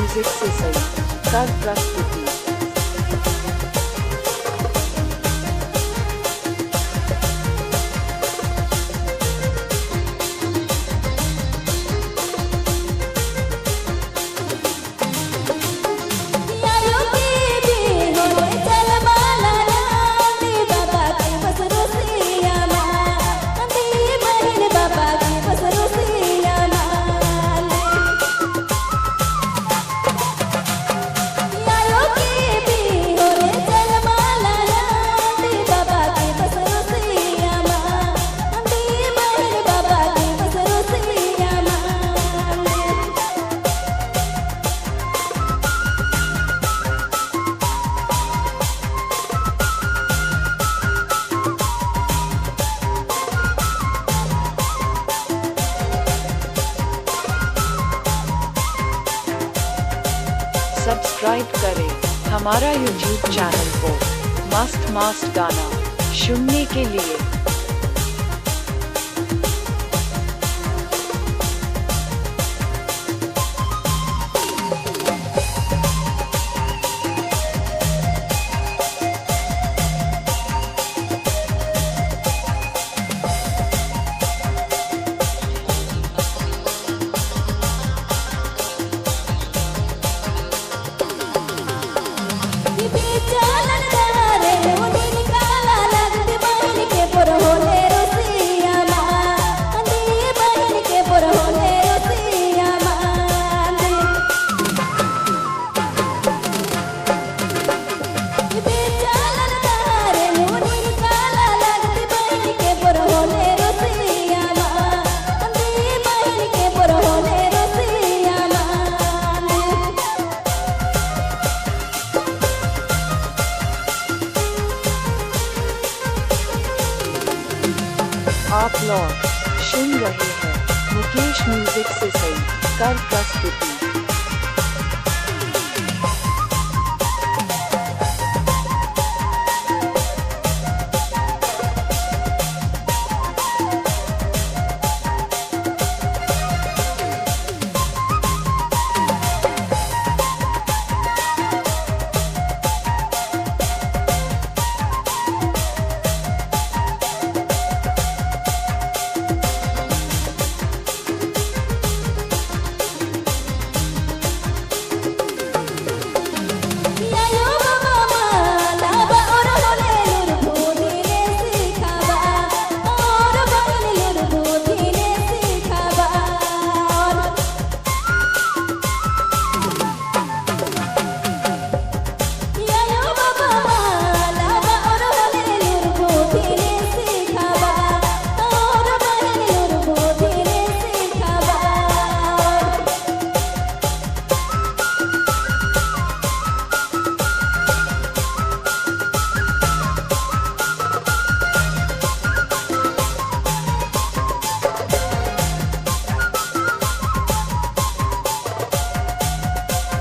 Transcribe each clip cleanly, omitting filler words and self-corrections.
Music से सही कर प्रस्तुति। सब्सक्राइब करें हमारा यूट्यूब चैनल को मस्त मस्त गाना सुनने के लिए। आप लोग सुन रहे हैं मुकेश म्यूजिक से सही कर प्रस्तुति।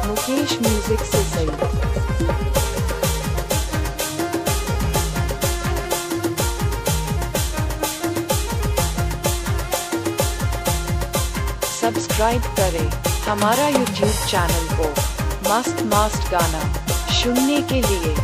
मुकेश म्यूजिक से सही। सब्सक्राइब करें हमारा यूट्यूब चैनल को मस्त मस्त गाना सुनने के लिए।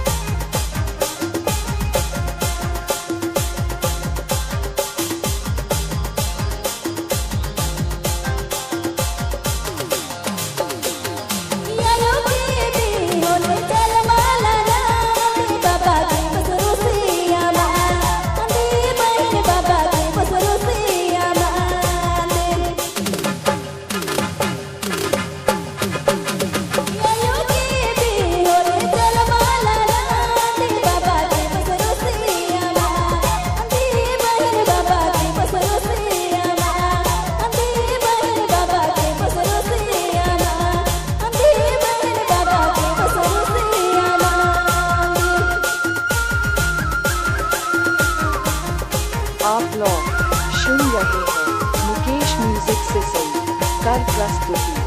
आप लोग सुन रहे हैं मुकेश म्यूजिक से सही कर प्रस्तुति।